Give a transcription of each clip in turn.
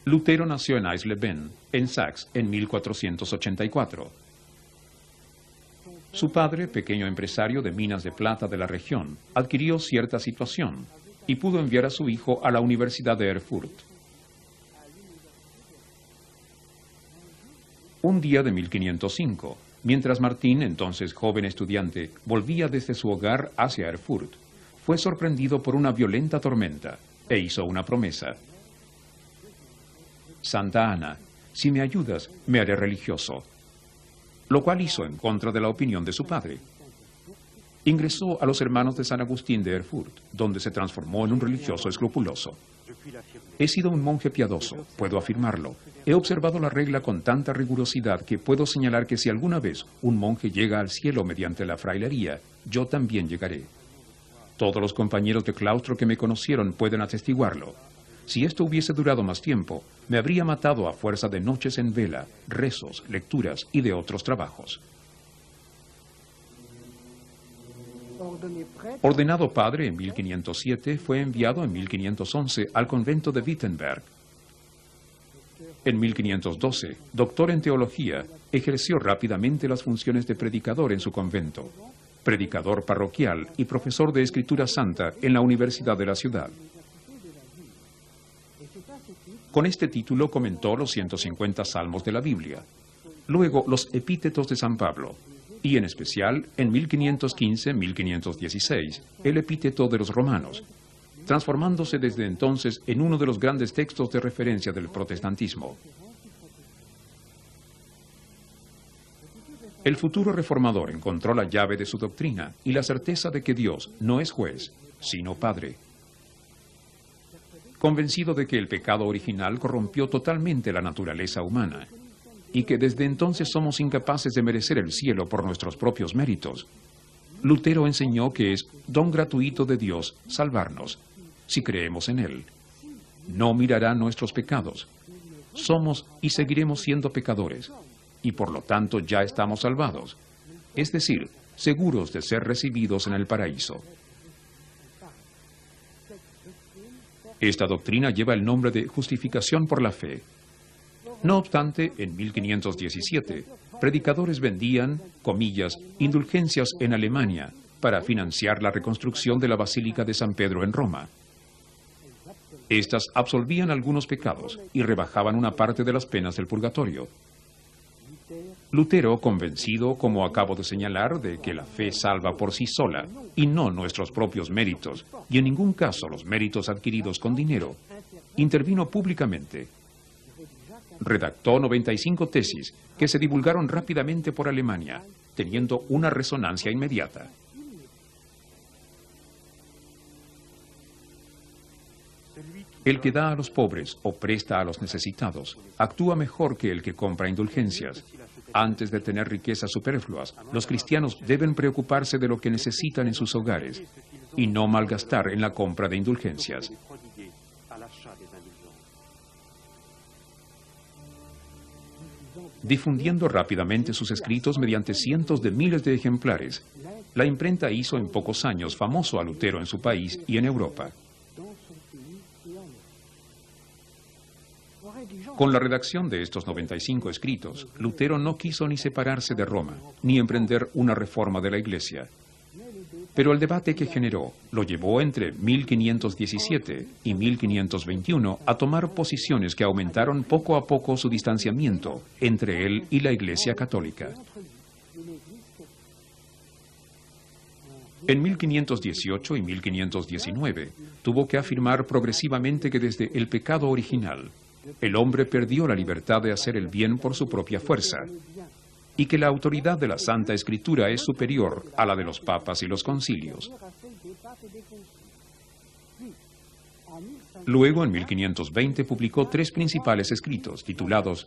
Lutero nació en Eisleben, en Saxe, en 1484. Su padre, pequeño empresario de minas de plata de la región, adquirió cierta situación y pudo enviar a su hijo a la Universidad de Erfurt. Un día de 1505, mientras Martín, entonces joven estudiante, volvía desde su hogar hacia Erfurt, fue sorprendido por una violenta tormenta e hizo una promesa. Santa Ana, si me ayudas, me haré religioso. Lo cual hizo en contra de la opinión de su padre. Ingresó a los hermanos de San Agustín de Erfurt, donde se transformó en un religioso escrupuloso. He sido un monje piadoso, puedo afirmarlo. He observado la regla con tanta rigurosidad que puedo señalar que si alguna vez un monje llega al cielo mediante la frailería, yo también llegaré. Todos los compañeros de claustro que me conocieron pueden atestiguarlo. Si esto hubiese durado más tiempo, me habría matado a fuerza de noches en vela, rezos, lecturas y de otros trabajos. Ordenado padre en 1507, fue enviado en 1511 al convento de Wittenberg. En 1512, doctor en teología, ejerció rápidamente las funciones de predicador en su convento, predicador parroquial y profesor de escritura santa en la Universidad de la ciudad. Con este título comentó los 150 salmos de la Biblia, luego los epítetos de San Pablo, y en especial, en 1515-1516, el epíteto de los romanos, transformándose desde entonces en uno de los grandes textos de referencia del protestantismo. El futuro reformador encontró la llave de su doctrina y la certeza de que Dios no es juez, sino Padre. Convencido de que el pecado original corrompió totalmente la naturaleza humana, y que desde entonces somos incapaces de merecer el cielo por nuestros propios méritos, Lutero enseñó que es don gratuito de Dios salvarnos, si creemos en Él. No mirará nuestros pecados. Somos y seguiremos siendo pecadores, y por lo tanto ya estamos salvados, es decir, seguros de ser recibidos en el paraíso. Esta doctrina lleva el nombre de justificación por la fe. No obstante, en 1517, predicadores vendían, comillas, indulgencias en Alemania para financiar la reconstrucción de la Basílica de San Pedro en Roma. Estas absolvían algunos pecados y rebajaban una parte de las penas del purgatorio. Lutero, convencido, como acabo de señalar, de que la fe salva por sí sola y no nuestros propios méritos, y en ningún caso los méritos adquiridos con dinero, intervino públicamente. Redactó 95 tesis que se divulgaron rápidamente por Alemania, teniendo una resonancia inmediata. El que da a los pobres o presta a los necesitados actúa mejor que el que compra indulgencias. Antes de tener riquezas superfluas, los cristianos deben preocuparse de lo que necesitan en sus hogares y no malgastar en la compra de indulgencias. Difundiendo rápidamente sus escritos mediante cientos de miles de ejemplares, la imprenta hizo en pocos años famoso a Lutero en su país y en Europa. Con la redacción de estos 95 escritos, Lutero no quiso ni separarse de Roma, ni emprender una reforma de la Iglesia. Pero el debate que generó lo llevó entre 1517 y 1521 a tomar posiciones que aumentaron poco a poco su distanciamiento entre él y la Iglesia católica. En 1518 y 1519 tuvo que afirmar progresivamente que desde el pecado original, el hombre perdió la libertad de hacer el bien por su propia fuerza, y que la autoridad de la Santa Escritura es superior a la de los papas y los concilios. Luego, en 1520, publicó 3 principales escritos, titulados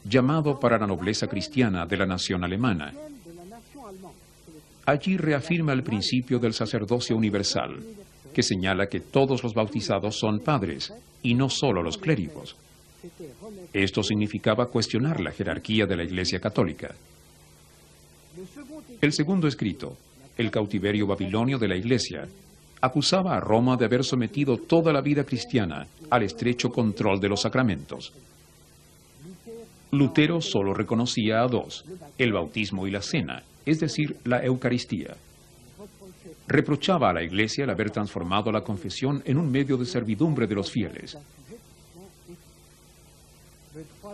«Llamado para la nobleza cristiana de la nación alemana». Allí reafirma el principio del sacerdocio universal, que señala que todos los bautizados son padres, y no solo los clérigos. Esto significaba cuestionar la jerarquía de la Iglesia católica. El segundo escrito, El cautiverio babilonio de la Iglesia, acusaba a Roma de haber sometido toda la vida cristiana al estrecho control de los sacramentos. Lutero solo reconocía a dos, el bautismo y la cena, es decir, la Eucaristía. Reprochaba a la Iglesia el haber transformado la confesión en un medio de servidumbre de los fieles.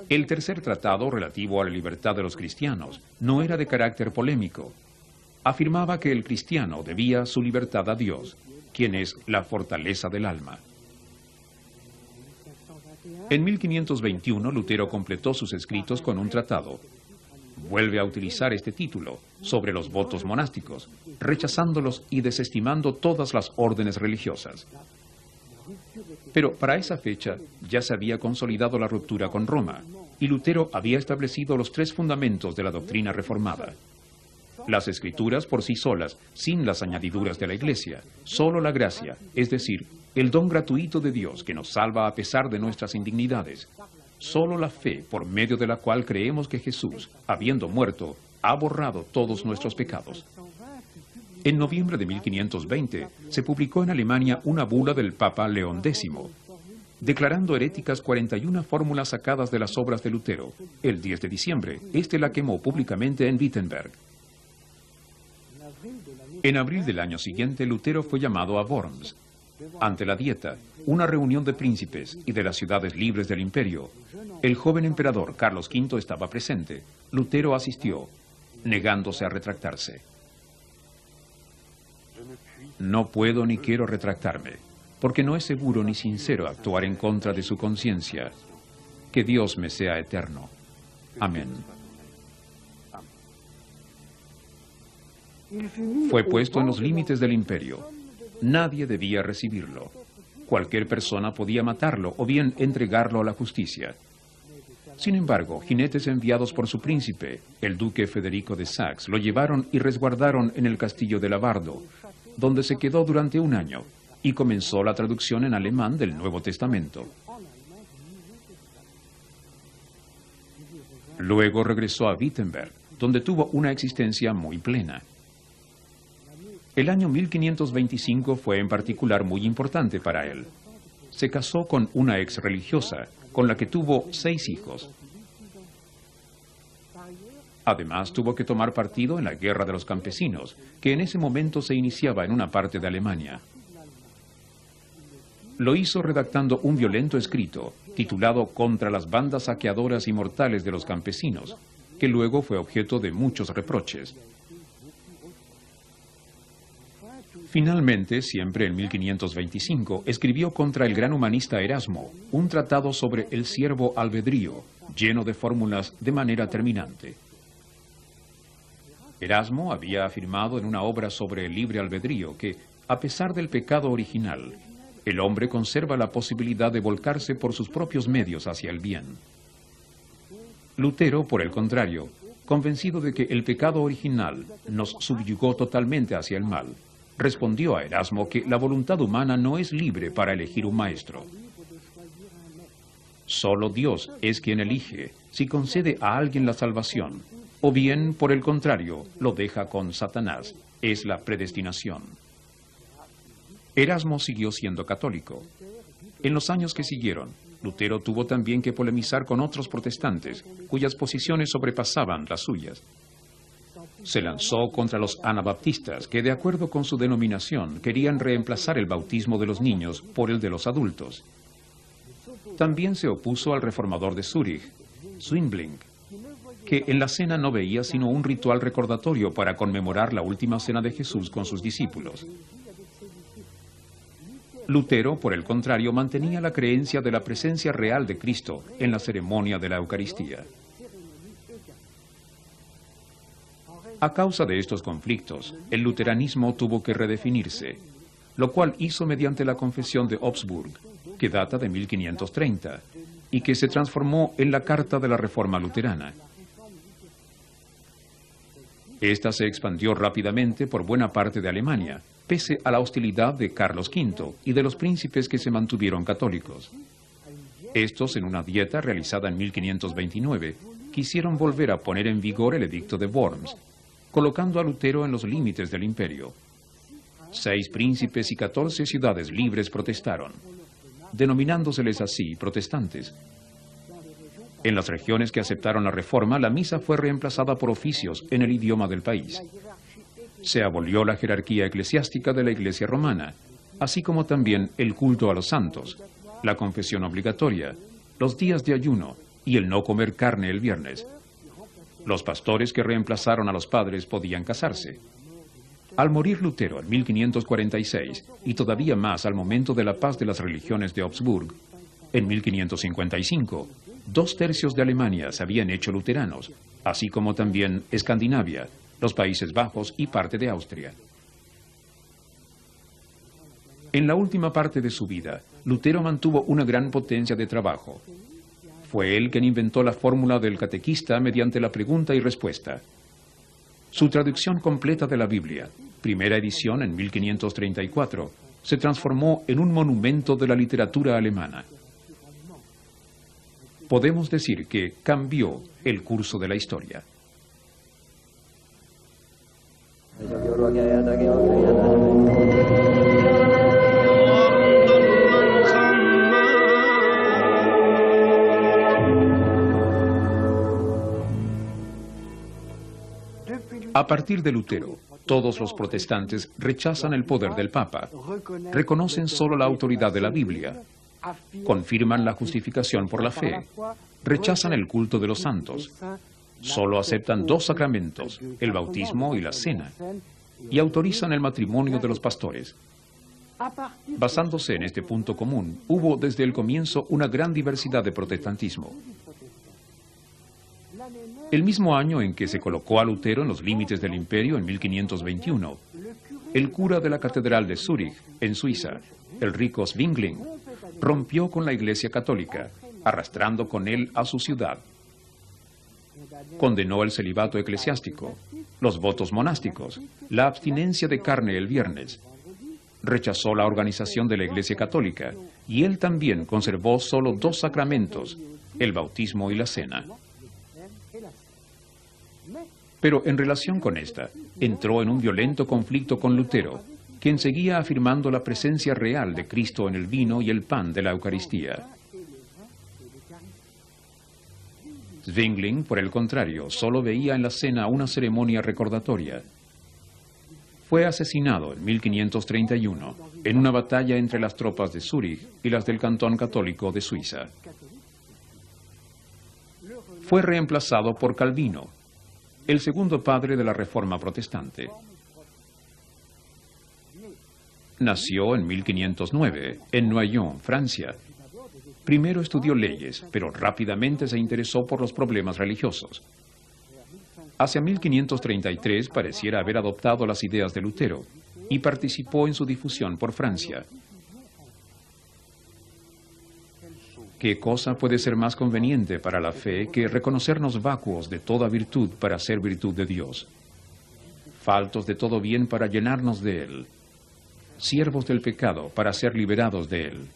El tercer tratado, relativo a la libertad de los cristianos, no era de carácter polémico. Afirmaba que el cristiano debía su libertad a Dios, quien es la fortaleza del alma. En 1521, Lutero completó sus escritos con un tratado. Vuelve a utilizar este título, sobre los votos monásticos, rechazándolos y desestimando todas las órdenes religiosas. Pero para esa fecha ya se había consolidado la ruptura con Roma, y Lutero había establecido los tres fundamentos de la doctrina reformada. Las Escrituras por sí solas, sin las añadiduras de la Iglesia, solo la gracia, es decir, el don gratuito de Dios que nos salva a pesar de nuestras indignidades. Solo la fe por medio de la cual creemos que Jesús, habiendo muerto, ha borrado todos nuestros pecados. En noviembre de 1520 se publicó en Alemania una bula del Papa León X, declarando heréticas 41 fórmulas sacadas de las obras de Lutero. El 10 de diciembre, este la quemó públicamente en Wittenberg. En abril del año siguiente, Lutero fue llamado a Worms. Ante la Dieta, una reunión de príncipes y de las ciudades libres del imperio, el joven emperador Carlos V estaba presente. Lutero asistió, negándose a retractarse. No puedo ni quiero retractarme, porque no es seguro ni sincero actuar en contra de su conciencia. Que Dios me sea eterno. Amén. Fue puesto en los límites del imperio. Nadie debía recibirlo. Cualquier persona podía matarlo o bien entregarlo a la justicia. Sin embargo, jinetes enviados por su príncipe, el duque Federico de Saxe, lo llevaron y resguardaron en el castillo de Labardo, donde se quedó durante un año, y comenzó la traducción en alemán del Nuevo Testamento. Luego regresó a Wittenberg, donde tuvo una existencia muy plena. El año 1525 fue en particular muy importante para él. Se casó con una ex religiosa, con la que tuvo 6 hijos. Además, tuvo que tomar partido en la Guerra de los Campesinos, que en ese momento se iniciaba en una parte de Alemania. Lo hizo redactando un violento escrito, titulado Contra las bandas saqueadoras y mortales de los campesinos, que luego fue objeto de muchos reproches. Finalmente, siempre en 1525, escribió contra el gran humanista Erasmo, un tratado sobre el siervo albedrío, lleno de fórmulas de manera terminante. Erasmo había afirmado en una obra sobre el libre albedrío que, a pesar del pecado original, el hombre conserva la posibilidad de volcarse por sus propios medios hacia el bien. Lutero, por el contrario, convencido de que el pecado original nos subyugó totalmente hacia el mal, respondió a Erasmo que la voluntad humana no es libre para elegir un maestro. Solo Dios es quien elige si concede a alguien la salvación, o bien, por el contrario, lo deja con Satanás. Es la predestinación. Erasmo siguió siendo católico. En los años que siguieron, Lutero tuvo también que polemizar con otros protestantes, cuyas posiciones sobrepasaban las suyas. Se lanzó contra los anabaptistas, que de acuerdo con su denominación querían reemplazar el bautismo de los niños por el de los adultos. También se opuso al reformador de Zúrich, Zwingli, que en la cena no veía sino un ritual recordatorio para conmemorar la última cena de Jesús con sus discípulos. Lutero, por el contrario, mantenía la creencia de la presencia real de Cristo en la ceremonia de la Eucaristía. A causa de estos conflictos, el luteranismo tuvo que redefinirse, lo cual hizo mediante la Confesión de Augsburg, que data de 1530, y que se transformó en la Carta de la Reforma Luterana. Esta se expandió rápidamente por buena parte de Alemania, pese a la hostilidad de Carlos V y de los príncipes que se mantuvieron católicos. Estos, en una dieta realizada en 1529, quisieron volver a poner en vigor el edicto de Worms, colocando a Lutero en los límites del imperio. 6 príncipes y 14 ciudades libres protestaron, denominándoseles así protestantes. En las regiones que aceptaron la reforma, la misa fue reemplazada por oficios en el idioma del país. Se abolió la jerarquía eclesiástica de la Iglesia romana, así como también el culto a los santos, la confesión obligatoria, los días de ayuno y el no comer carne el viernes. Los pastores que reemplazaron a los padres podían casarse. Al morir Lutero en 1546, y todavía más al momento de la paz de las religiones de Augsburg, en 1555, 2/3 de Alemania se habían hecho luteranos, así como también Escandinavia, los Países Bajos y parte de Austria. En la última parte de su vida, Lutero mantuvo una gran potencia de trabajo. Fue él quien inventó la fórmula del catequista mediante la pregunta y respuesta. Su traducción completa de la Biblia, primera edición en 1534, se transformó en un monumento de la literatura alemana. Podemos decir que cambió el curso de la historia. A partir de Lutero, todos los protestantes rechazan el poder del Papa, reconocen solo la autoridad de la Biblia, confirman la justificación por la fe, rechazan el culto de los santos, solo aceptan 2 sacramentos, el bautismo y la cena, y autorizan el matrimonio de los pastores. Basándose en este punto común, hubo desde el comienzo una gran diversidad de protestantismo. El mismo año en que se colocó a Lutero en los límites del imperio, en 1521, el cura de la Catedral de Zúrich, en Suiza, el rico Zwingli, rompió con la Iglesia católica, arrastrando con él a su ciudad. Condenó el celibato eclesiástico, los votos monásticos, la abstinencia de carne el viernes. Rechazó la organización de la Iglesia católica, y él también conservó solo 2 sacramentos, el bautismo y la cena. Pero en relación con esta, entró en un violento conflicto con Lutero, quien seguía afirmando la presencia real de Cristo en el vino y el pan de la Eucaristía. Zwingli, por el contrario, solo veía en la cena una ceremonia recordatoria. Fue asesinado en 1531, en una batalla entre las tropas de Zúrich y las del Cantón Católico de Suiza. Fue reemplazado por Calvino, el segundo padre de la Reforma protestante. Nació en 1509, en Noyon, Francia. Primero estudió leyes, pero rápidamente se interesó por los problemas religiosos. Hacia 1533 pareciera haber adoptado las ideas de Lutero y participó en su difusión por Francia. ¿Qué cosa puede ser más conveniente para la fe que reconocernos vacuos de toda virtud para ser virtud de Dios? Faltos de todo bien para llenarnos de Él. Siervos del pecado para ser liberados de Él.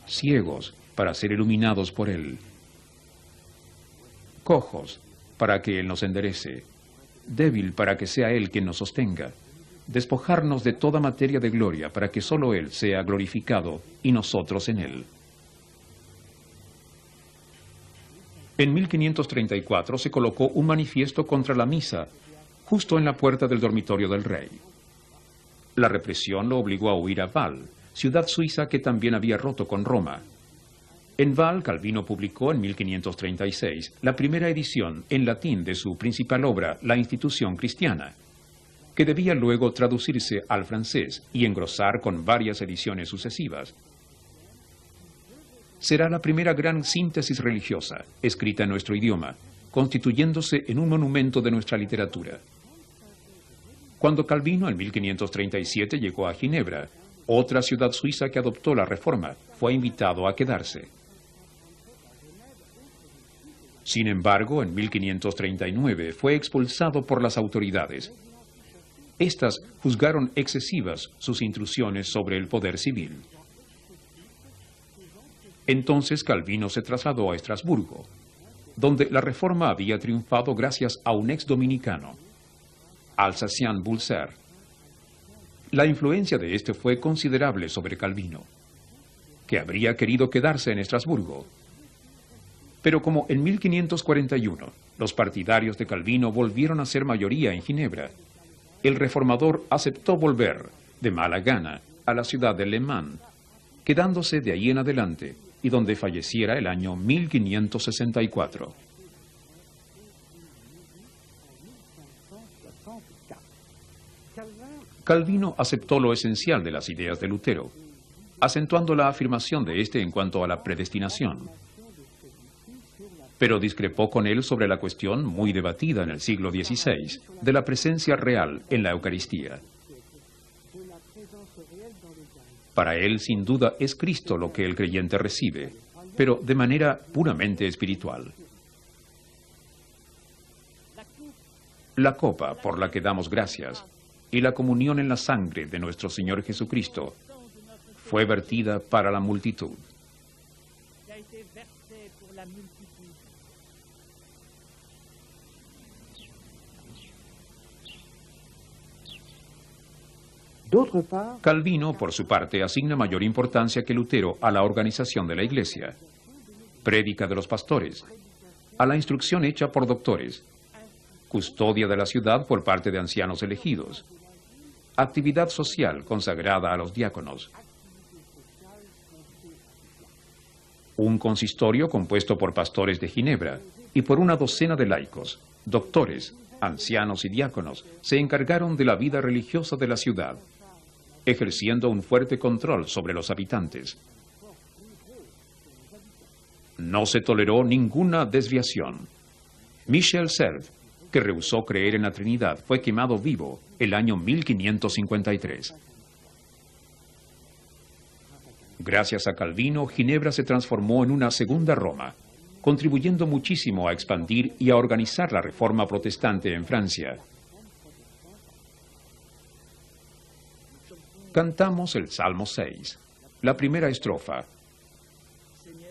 Ciegos para ser iluminados por Él. Cojos para que Él nos enderece. Débil para que sea Él quien nos sostenga. Despojarnos de toda materia de gloria para que solo Él sea glorificado y nosotros en Él. En 1534 se colocó un manifiesto contra la misa, justo en la puerta del dormitorio del rey. La represión lo obligó a huir a Val, ciudad suiza que también había roto con Roma. En Val, Calvino publicó en 1536 la primera edición en latín de su principal obra, La Institución Cristiana, que debía luego traducirse al francés y engrosar con varias ediciones sucesivas. Será la primera gran síntesis religiosa, escrita en nuestro idioma, constituyéndose en un monumento de nuestra literatura. Cuando Calvino en 1537 llegó a Ginebra, otra ciudad suiza que adoptó la Reforma, fue invitado a quedarse. Sin embargo, en 1539 fue expulsado por las autoridades. Estas juzgaron excesivas sus intrusiones sobre el poder civil. Entonces Calvino se trasladó a Estrasburgo, donde la Reforma había triunfado gracias a un ex dominicano, Alsacien Boulser. La influencia de este fue considerable sobre Calvino, que habría querido quedarse en Estrasburgo. Pero como en 1541 los partidarios de Calvino volvieron a ser mayoría en Ginebra, el reformador aceptó volver, de mala gana, a la ciudad de Le Mans, quedándose de ahí en adelante y donde falleciera el año 1564. Calvino aceptó lo esencial de las ideas de Lutero, acentuando la afirmación de éste en cuanto a la predestinación. Pero discrepó con él sobre la cuestión muy debatida en el siglo XVI de la presencia real en la Eucaristía. Para él, sin duda, es Cristo lo que el creyente recibe, pero de manera puramente espiritual. La copa por la que damos gracias y la comunión en la sangre de nuestro Señor Jesucristo fue vertida para la multitud. Calvino, por su parte, asigna mayor importancia que Lutero a la organización de la Iglesia, prédica de los pastores, a la instrucción hecha por doctores, custodia de la ciudad por parte de ancianos elegidos, actividad social consagrada a los diáconos, un consistorio compuesto por pastores de Ginebra y por una docena de laicos, doctores, ancianos y diáconos, se encargaron de la vida religiosa de la ciudad, ejerciendo un fuerte control sobre los habitantes. No se toleró ninguna desviación. Michel Serres, que rehusó creer en la Trinidad, fue quemado vivo el año 1553. Gracias a Calvino, Ginebra se transformó en una segunda Roma, contribuyendo muchísimo a expandir y a organizar la reforma protestante en Francia. Cantamos el Salmo 6, la primera estrofa.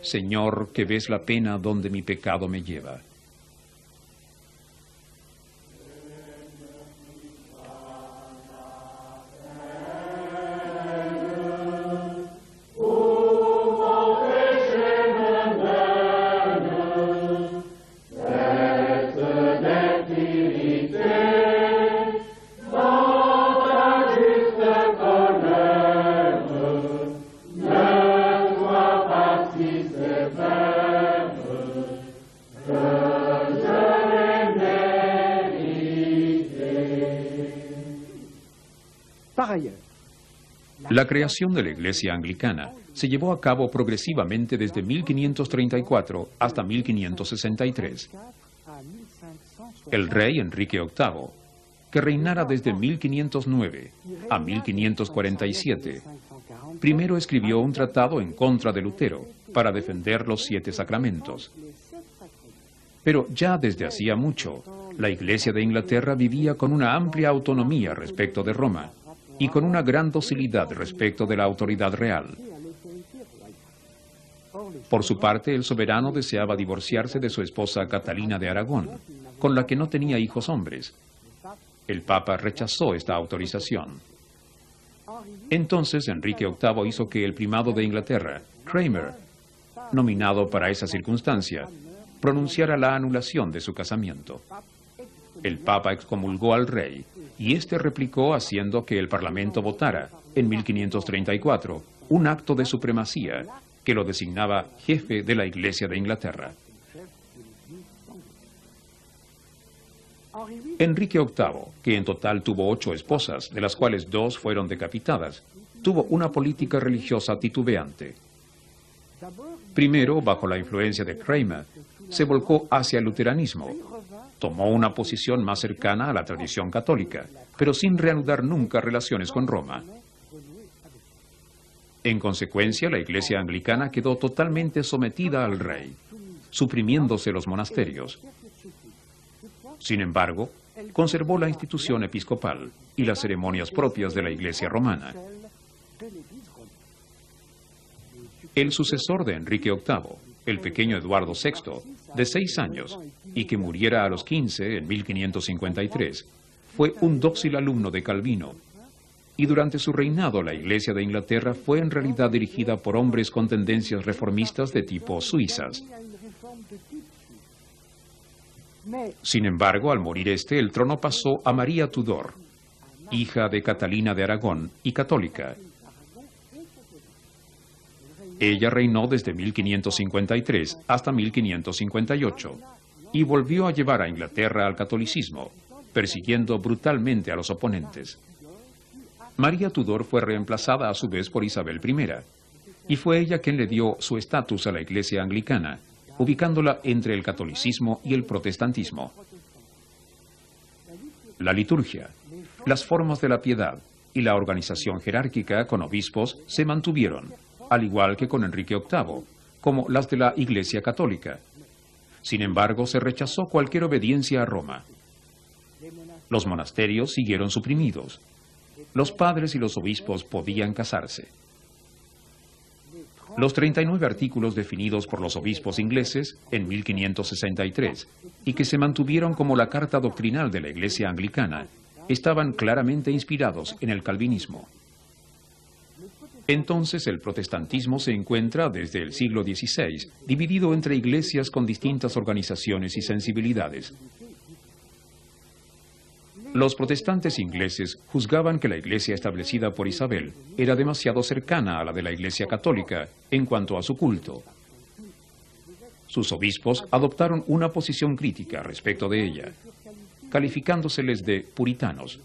Señor, que ves la pena donde mi pecado me lleva. La creación de la Iglesia anglicana se llevó a cabo progresivamente desde 1534 hasta 1563. El rey Enrique VIII, que reinara desde 1509 a 1547, primero escribió un tratado en contra de Lutero para defender los 7 sacramentos. Pero ya desde hacía mucho, la Iglesia de Inglaterra vivía con una amplia autonomía respecto de Roma y con una gran docilidad respecto de la autoridad real. Por su parte, el soberano deseaba divorciarse de su esposa Catalina de Aragón, con la que no tenía hijos hombres. El Papa rechazó esta autorización. Entonces, Enrique VIII hizo que el primado de Inglaterra, Cranmer, nominado para esa circunstancia, pronunciara la anulación de su casamiento. El Papa excomulgó al rey, y éste replicó haciendo que el Parlamento votara, en 1534, un acto de supremacía que lo designaba jefe de la Iglesia de Inglaterra. Enrique VIII, que en total tuvo 8 esposas, de las cuales 2 fueron decapitadas, tuvo una política religiosa titubeante. Primero, bajo la influencia de Cranmer, se volcó hacia el luteranismo. Tomó una posición más cercana a la tradición católica, pero sin reanudar nunca relaciones con Roma. En consecuencia, la Iglesia anglicana quedó totalmente sometida al rey, suprimiéndose los monasterios. Sin embargo, conservó la institución episcopal y las ceremonias propias de la Iglesia romana. El sucesor de Enrique VIII, el pequeño Eduardo VI, de 6 años, y que muriera a los 15 en 1553, fue un dócil alumno de Calvino. y durante su reinado la Iglesia de Inglaterra fue en realidad dirigida por hombres con tendencias reformistas de tipo suizas. Sin embargo, al morir el trono pasó a María Tudor, hija de Catalina de Aragón y católica. Ella reinó desde 1553 hasta 1558 y volvió a llevar a Inglaterra al catolicismo, persiguiendo brutalmente a los oponentes. María Tudor fue reemplazada a su vez por Isabel I, y fue ella quien le dio su estatus a la Iglesia anglicana, ubicándola entre el catolicismo y el protestantismo. La liturgia, las formas de la piedad y la organización jerárquica con obispos se mantuvieron, al igual que con Enrique VIII, como las de la Iglesia católica. Sin embargo, se rechazó cualquier obediencia a Roma. Los monasterios siguieron suprimidos. Los padres y los obispos podían casarse. Los 39 artículos definidos por los obispos ingleses en 1563 y que se mantuvieron como la carta doctrinal de la Iglesia anglicana estaban claramente inspirados en el calvinismo. Entonces el protestantismo se encuentra desde el siglo XVI dividido entre iglesias con distintas organizaciones y sensibilidades. Los protestantes ingleses juzgaban que la iglesia establecida por Isabel era demasiado cercana a la de la Iglesia católica en cuanto a su culto. Sus obispos adoptaron una posición crítica respecto de ella, calificándoseles de puritanos.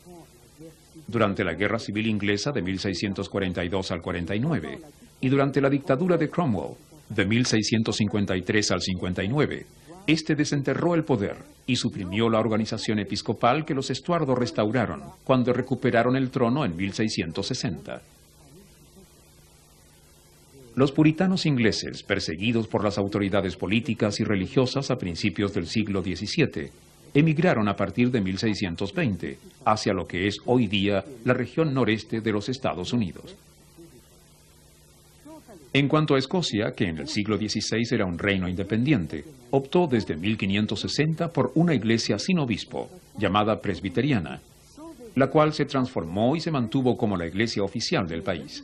Durante la Guerra Civil Inglesa de 1642 al 49 y durante la dictadura de Cromwell de 1653 al 59, este desenterró el poder y suprimió la organización episcopal que los Estuardo restauraron cuando recuperaron el trono en 1660. Los puritanos ingleses, perseguidos por las autoridades políticas y religiosas a principios del siglo XVII, emigraron a partir de 1620 hacia lo que es hoy día la región noreste de los Estados Unidos. En cuanto a Escocia, que en el siglo XVI era un reino independiente, optó desde 1560 por una iglesia sin obispo, llamada presbiteriana, la cual se transformó y se mantuvo como la iglesia oficial del país.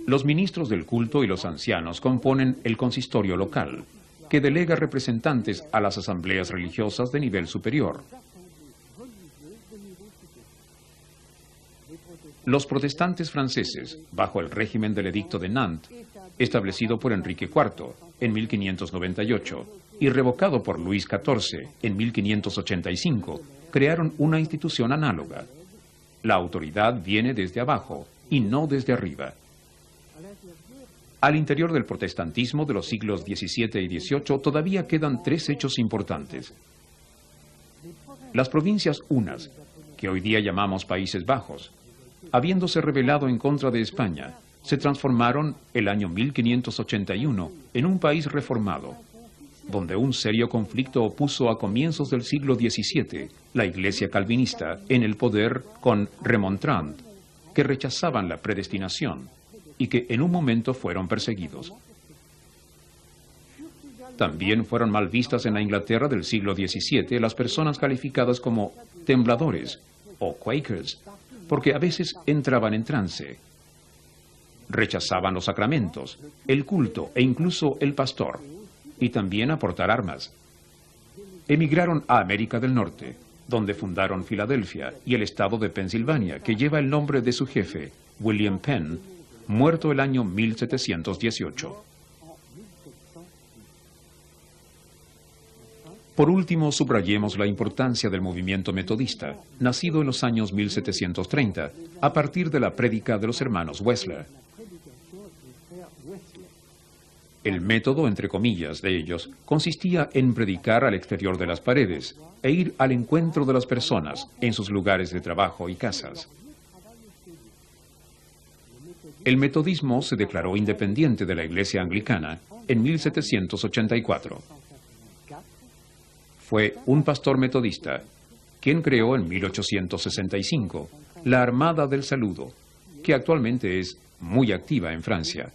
Los ministros del culto y los ancianos componen el consistorio local, que delega representantes a las asambleas religiosas de nivel superior. Los protestantes franceses, bajo el régimen del Edicto de Nantes, establecido por Enrique IV en 1598 y revocado por Luis XIV en 1585, crearon una institución análoga. La autoridad viene desde abajo y no desde arriba. Al interior del protestantismo de los siglos XVII y XVIII todavía quedan tres hechos importantes. Las provincias unas, que hoy día llamamos Países Bajos, habiéndose rebelado en contra de España, se transformaron el año 1581 en un país reformado, donde un serio conflicto opuso a comienzos del siglo XVII la Iglesia calvinista en el poder con Remontrant, que rechazaban la predestinación y que en un momento fueron perseguidos. También fueron mal vistas en la Inglaterra del siglo XVII las personas calificadas como tembladores o Quakers, porque a veces entraban en trance. Rechazaban los sacramentos, el culto e incluso el pastor, y también aportar armas. Emigraron a América del Norte, donde fundaron Filadelfia y el estado de Pensilvania, que lleva el nombre de su jefe, William Penn, muerto el año 1718. Por último, subrayemos la importancia del movimiento metodista, nacido en los años 1730, a partir de la prédica de los hermanos Wesley. El método, entre comillas, de ellos, consistía en predicar al exterior de las paredes e ir al encuentro de las personas en sus lugares de trabajo y casas. El metodismo se declaró independiente de la Iglesia anglicana en 1784. Fue un pastor metodista quien creó en 1865 la Armada del Saludo, que actualmente es muy activa en Francia.